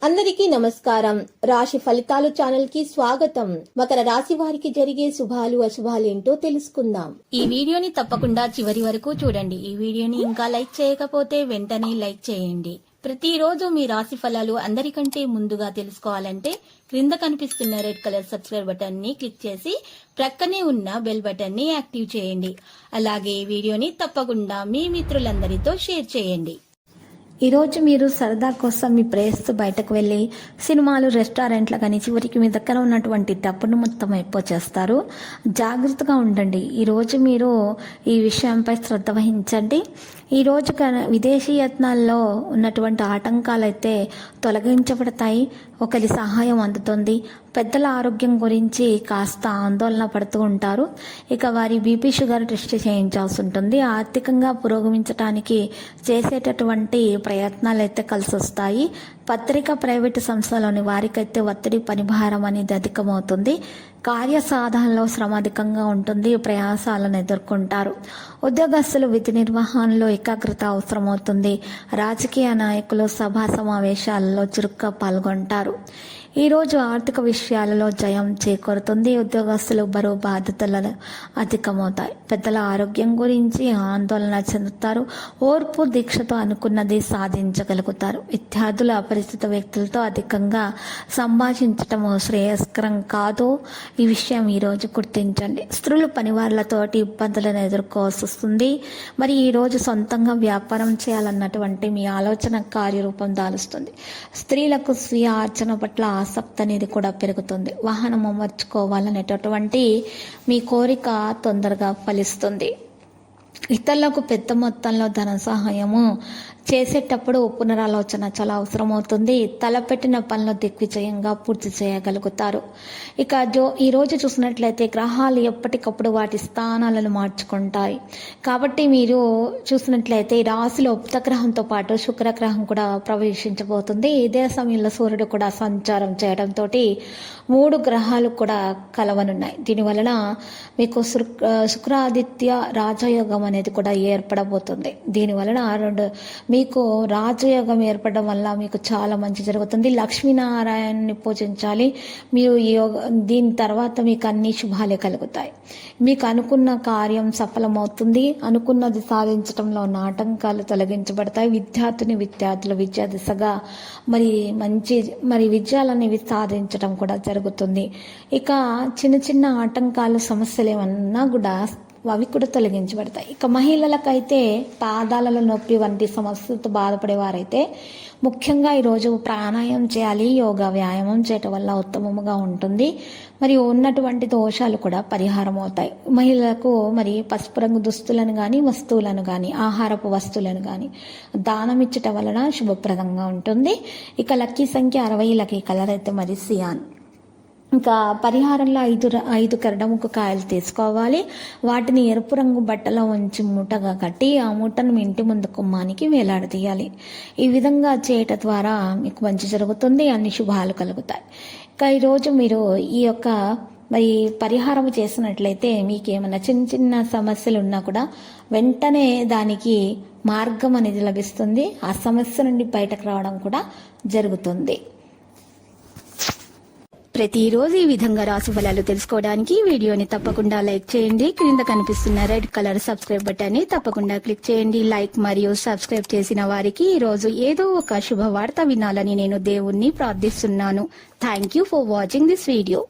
అందరికీ నమస్కారం. రాశి ఫలితాలు ఛానల్ కి స్వాగతం. మకర రాశి వారికి జరిగే శుభాలు అశుభాలు ఏంటో తెలుసుకుందాం. ఈ వీడియోని తప్పకుండా చివరి వరకు చూడండి. ఈ వీడియోని ఇంకా లైక్ చేయకపోతే వెంటనే లైక్ చేయండి. ప్రతిరోజు మీ రాశి ఫలాలు అందరికంటే ముందుగా తెలుసుకోవాలంటే క్రింద కనిపిస్తున్న రెడ్ కలర్ సబ్స్క్రైబ్ బటన్ ని క్లిక్ చేసి ప్రక్కనే ఉన్న బెల్ బటన్ ని యాక్టివ్ చేయండి. అలాగే ఈ వీడియోని తప్పకుండా మీ మిత్రులందరితో షేర్ చేయండి. ఈరోజు మీరు సరదా కోసం మీ ప్రేయస్తో బయటకు వెళ్ళి సినిమాలు, రెస్టారెంట్లు కానీ చివరికి మీ దగ్గర ఉన్నటువంటి డబ్బును మొత్తం అయిపోచేస్తారు. జాగ్రత్తగా ఉండండి. ఈరోజు మీరు ఈ విషయంపై శ్రద్ధ వహించండి. ఈరోజు విదేశీ యత్నాల్లో ఉన్నటువంటి ఆటంకాలు అయితే తొలగించబడతాయి. ఒకరి సహాయం అందుతుంది. పెద్దల ఆరోగ్యం గురించి కాస్త ఆందోళన పడుతూ ఉంటారు. ఇక వారి బీపీ, షుగర్ టెస్ట్ చేయించాల్సి ఉంటుంది. ఆర్థికంగా పురోగమించడానికి చేసేటటువంటి ప్రయత్నాలు అయితే కలిసి వస్తాయి. పత్రిక, ప్రైవేటు సంస్థలోని వారికైతే ఒత్తిడి, పనిభారం అనేది అధికమవుతుంది. కార్యసాధనలో శ్రమ అధికంగా ఉంటుంది. ప్రయాసాలను ఎదుర్కొంటారు. ఉద్యోగస్తులు విధి నిర్వహణలో ఏకాగ్రత అవసరమవుతుంది. రాజకీయ నాయకులు సభా సమావేశాలలో చురుగ్గా పాల్గొంటారు. ఈరోజు ఆర్థిక విషయాలలో జయం చేకూరుతుంది. ఉద్యోగస్తులు బరువు బాధ్యతలు అధికమవుతాయి. పెద్దల ఆరోగ్యం గురించి ఆందోళన చెందుతారు. ఓర్పు, దీక్షతో అనుకున్నది సాధించగలుగుతారు. విద్యార్థులు అపరిచిత వ్యక్తులతో అధికంగా సంభాషించటం శ్రేయస్కరం కాదు. ఈ విషయం ఈరోజు గుర్తించండి. స్త్రీలు పనివాళ్లతోటి ఇబ్బందులను ఎదుర్కోవాల్సి వస్తుంది. మరి ఈరోజు సొంతంగా వ్యాపారం చేయాలన్నటువంటి మీ ఆలోచన కార్యరూపం దాలుస్తుంది. స్త్రీలకు స్వీయ ఆర్జన పట్ల ఆసక్తి అనేది కూడా పెరుగుతుంది. వాహనం అమర్చుకోవాలనేటటువంటి మీ కోరిక తొందరగా ఫలిస్తుంది. ఇతరులకు పెద్ద మొత్తంలో ధన సహాయము చేసేటప్పుడు పునరాలోచన చాలా అవసరమవుతుంది. తలపెట్టిన పనులు దిగ్విజయంగా పూర్తి చేయగలుగుతారు. ఇక ఈరోజు చూసినట్లయితే గ్రహాలు ఎప్పటికప్పుడు వాటి స్థానాలను మార్చుకుంటాయి. కాబట్టి మీరు చూసినట్లయితే ఈ రాశిలో ఉపగ్రహంతో పాటు శుక్రగ్రహం కూడా ప్రవేశించబోతుంది. ఇదే సమయంలో సూర్యుడు కూడా సంచారం చేయడంతో 3 గ్రహాలు కూడా కలవనున్నాయి. దీనివలన మీకు శుక్రాదిత్య రాజయోగం అనేది కూడా ఏర్పడబోతుంది. దీనివలన మీకు రాజయోగం ఏర్పడడం వల్ల మీకు చాలా మంచి జరుగుతుంది. లక్ష్మీనారాయణని పూజించాలి మీరు. దీని తర్వాత మీకు అన్ని శుభాలే కలుగుతాయి. మీకు అనుకున్న కార్యం సఫలమవుతుంది. అనుకున్నది సాధించడంలో ఉన్న ఆటంకాలు తొలగించబడతాయి. విద్యార్థులు విద్యా దిశగా మరి విజయాలనేవి సాధించడం కూడా జరుగుతుంది. ఇక చిన్న ఆటంకాలు, సమస్యలు ఏమన్నా కూడా అవి కూడా తొలగించబడతాయి. ఇక మహిళలకైతే పాదాలలో నొప్పి వంటి సమస్యలతో బాధపడేవారైతే ముఖ్యంగా ఈరోజు ప్రాణాయామం చేయాలి. యోగా, వ్యాయామం చేయటం వల్ల ఉత్తమముగా ఉంటుంది. మరి ఉన్నటువంటి దోషాలు కూడా పరిహారం అవుతాయి. మహిళలకు మరి పసుపు రంగు దుస్తులను కానీ, వస్తువులను కానీ, ఆహారపు వస్తువులను కానీ దానం ఇచ్చటం వలన శుభప్రదంగా ఉంటుంది. ఇక లక్కీ సంఖ్య 60, లక్కీ కలర్ అయితే మరి సియాన్. ఇంకా పరిహారంలో 5 కరడముకు కాయలు తీసుకోవాలి. వాటిని ఎరుపు రంగు బట్టలో ఉంచి మూటగా కట్టి ఆ మూటను మీ ఇంటి ముందు కుమ్మానికి వేలాడదీయాలి. ఈ విధంగా చేయటం ద్వారా మీకు మంచి జరుగుతుంది. అన్ని శుభాలు కలుగుతాయి. ఇంకా ఈరోజు మీరు ఈ యొక్క పరిహారం చేసినట్లయితే మీకు ఏమైనా చిన్న సమస్యలు ఉన్నా కూడా వెంటనే దానికి మార్గం అనేది లభిస్తుంది. ఆ సమస్య నుండి బయటకు రావడం కూడా జరుగుతుంది. ప్రతిరోజు ఈ విధంగా రాశి ఫలాలు తెలుసుకోవడానికి వీడియోని తప్పకుండా లైక్ చేయండి. క్రింద కనిపిస్తున్న రెడ్ కలర్ సబ్స్క్రైబ్ బటన్ ని తప్పకుండా క్లిక్ చేయండి. లైక్ మరియు సబ్స్క్రైబ్ చేసిన వారికి ఈ రోజు ఏదో ఒక శుభవార్త వినాలని నేను దేవుణ్ణి ప్రార్థిస్తున్నాను. Thank you for watching this video.